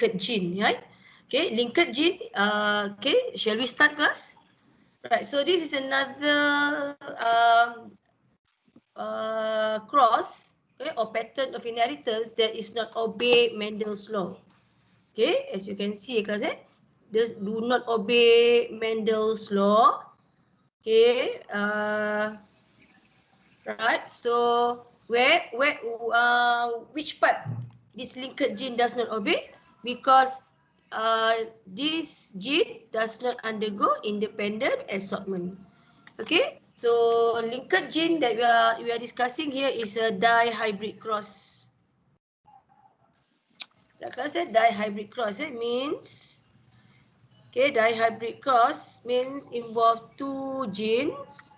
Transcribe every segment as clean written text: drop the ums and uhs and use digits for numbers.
linked gene, right? Okay, linked gene. Okay, shall we start, class? Right. So this is another cross, okay, or pattern of inheritance that is not obey Mendel's law. Okay, as you can see, class, do not obey Mendel's law. Okay, right. So which part this linked gene does not obey? Because this gene does not undergo independent assortment. Okay, so linked gene that we are discussing here is a dihybrid cross. Like I said, dihybrid cross means, okay, dihybrid cross means involve two genes,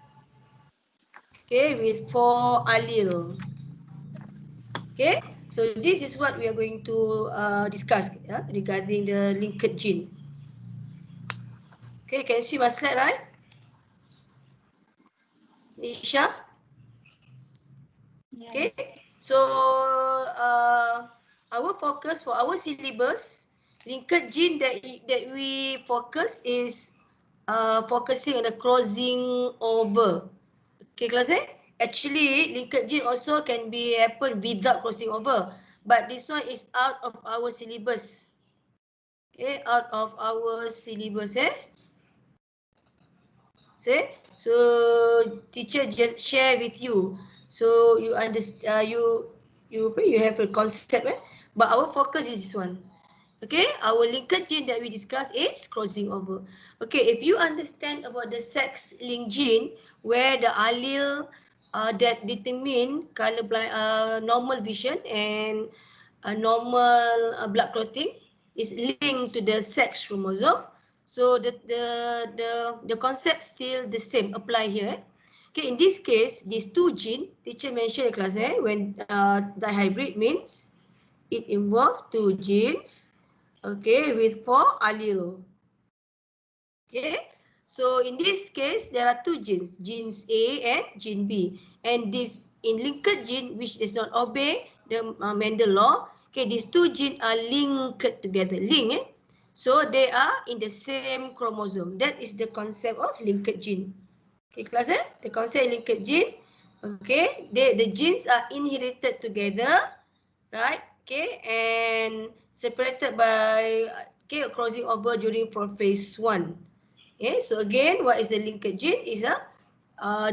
okay, with 4 allele. Okay, so this is what we are going to discuss regarding the linked gene. Okay, can you see my slide, right? Nisha? Okay, Yes. so our focus for our syllabus, linked gene that we focus is focusing on the crossing over. Okay, class actually linked gene also can be happen without crossing over, but this one is out of our syllabus. Okay, out of our syllabus See, so teacher just share with you, so you understand. You have a concept, but our focus is this one. Okay, our linked gene that we discuss is crossing over. Okay, if you understand about the sex linked gene, where the allele that determine color blind, normal vision and normal blood clotting is linked to the sex chromosome. So the concept still the same apply here. Okay, in this case, these two gene, teacher mentioned in class when dihybrid means it involves two genes, okay, with 4 allele. Okay, so in this case, there are two genes, genes A and gene B, and this in linked gene which does not obey the Mendel law. Okay, these two genes are linked together, so they are in the same chromosome. That is the concept of linked gene. Okay, class, the concept of linked gene. Okay, the genes are inherited together, right? Okay, and separated by crossing over during phase 1. Okay, so again, what is the linked gene? Is a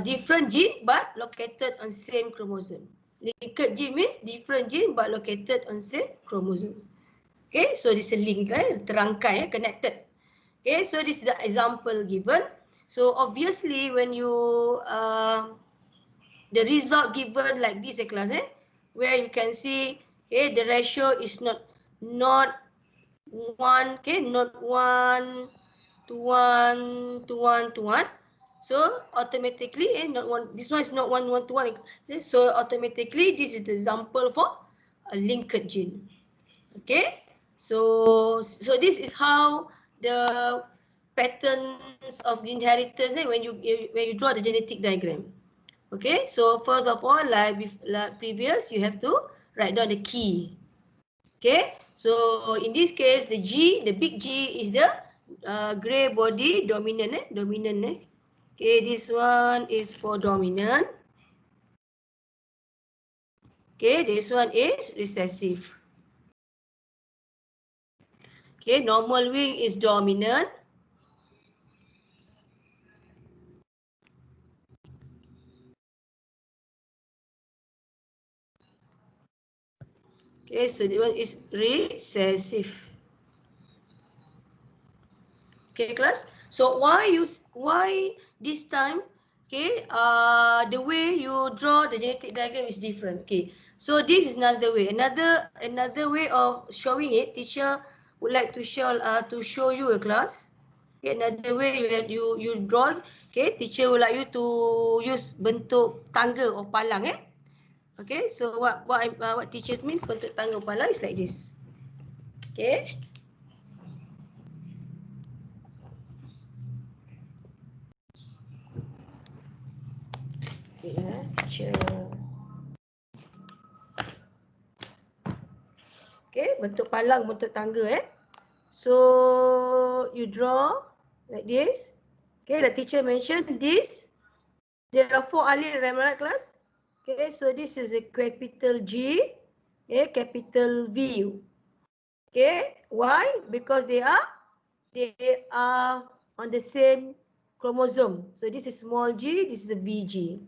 different gene but located on same chromosome. Linked gene means different gene but located on same chromosome. Okay, so this is a link, terangkai, connected. Okay, so this is the example given. So obviously, when you the result given like this, class, where you can see, okay, the ratio is not one, okay, not 1 to 1 to 1 to 1. So automatically, not one. This one is not 1 1 to 1. So automatically, this is the example for a linked gene. Okay. So this is how the patterns of the inheritance when you draw the genetic diagram. Okay, so first of all, like previous, you have to write down the key. Okay, so in this case, the big G is the gray body dominant. Okay, this one is for dominant. Okay, this one is recessive. Okay, normal wing is dominant. Okay, so this one is recessive. Okay, class. So why this time? Okay, the way you draw the genetic diagram is different. Okay, so this is another way. Another way of showing it. Teacher would like to show you a class. Okay, another way you draw. Okay, teacher would like you to use bentuk tangga or palang. Okay, so what teachers mean bentuk tangga or palang is like this. Okay. Okay, bentuk palang, bentuk tangga. So you draw like this. Okay, the teacher mentioned this. There are 4 alif, am I right, class? Okay, so this is a capital G, okay, capital V. Okay, why? Because they are on the same chromosome. So this is small g, this is a VG.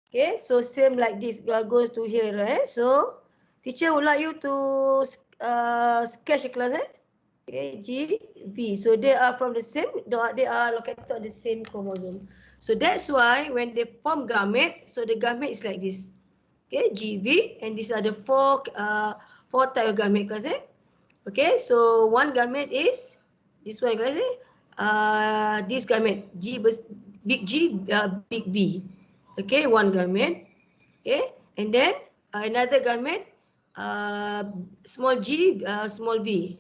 Okay, so same like this goes to here, right? So teacher would like you to sketch a class, Okay, G, V. So they are from the same, they are located on the same chromosome. So that's why when they form gamete, so the gamete is like this. Okay, GV, and these are the four type of gamete, class. Okay, so one gamete is this one, class. This gamete, big G, big V. Okay, one gamete. Okay, and then another gamete, small g, small v.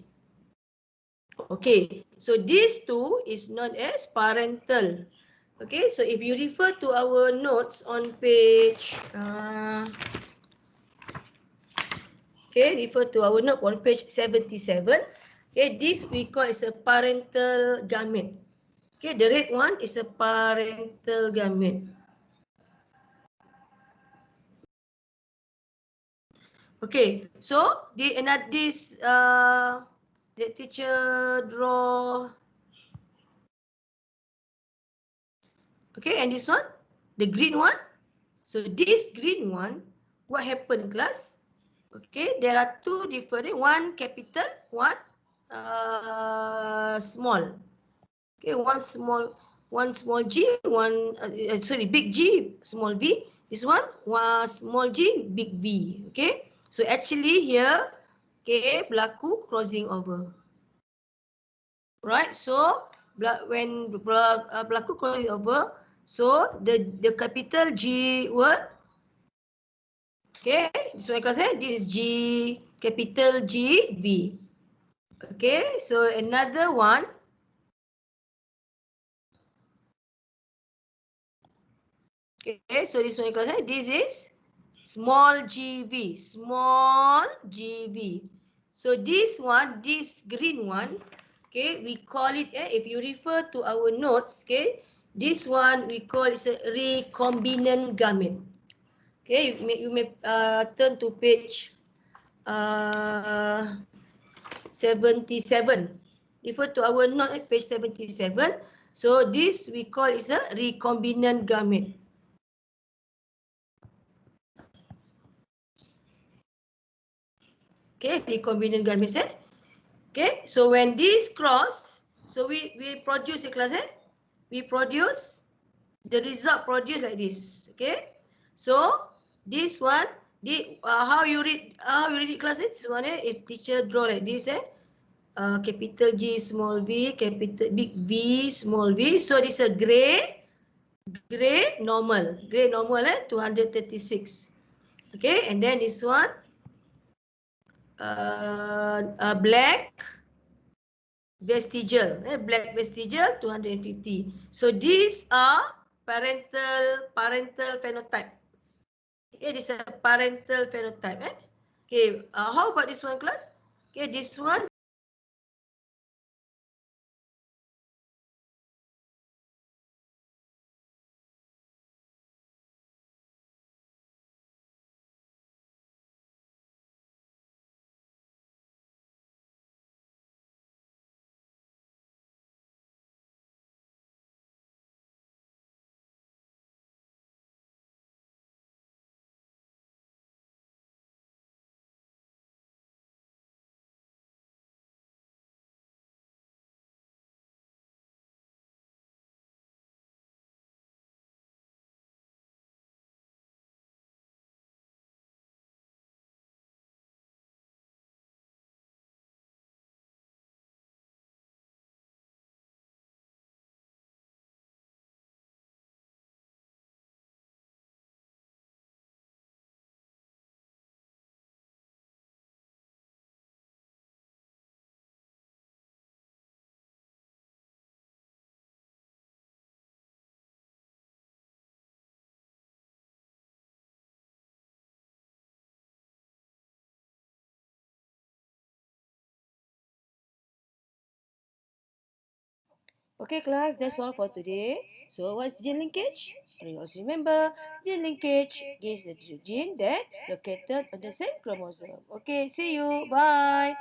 Okay, so these two is known as parental. Okay, so if you refer to our notes on page, refer to our note on page 77. Okay, this we call is a parental gamete. Okay, the red one is a parental gamete. Okay, so the teacher draw. Okay, and this one, the green one. So this green one, what happened, class? Okay, there are two different, one capital, one small. Okay, one small g, big G, small v. This one small g, big V. Okay, so actually here, okay, berlaku crossing over. Right, so when berlaku crossing over, so the capital G word, okay, this one class, this is G, capital G, V. Okay, so another one, okay, so this one class, this is small GV, small GV. So this one, this green one, okay, we call it, if you refer to our notes, okay, this one we call it a recombinant gamete. Okay, you may turn to page 77. Refer to our note at page 77. So this we call is a recombinant gamete. Okay, recombinant gamete. Okay, so when this cross, so we produce a class, we produce the result produce like this. Okay, so this one, how you read it, class? This one, if teacher draw like this, capital G, small v, capital big V, small v. So this is a gray normal, 236. Okay, and then this one, black vestigial, black vestigial 250. So these are parental phenotype. Okay, this is a parental phenotype. Okay, how about this one, class? Okay, this one Okay, class, that's all for today. So, what's gene linkage? And you also remember, gene linkage is the gene that located on the same chromosome. Okay, see you. Bye.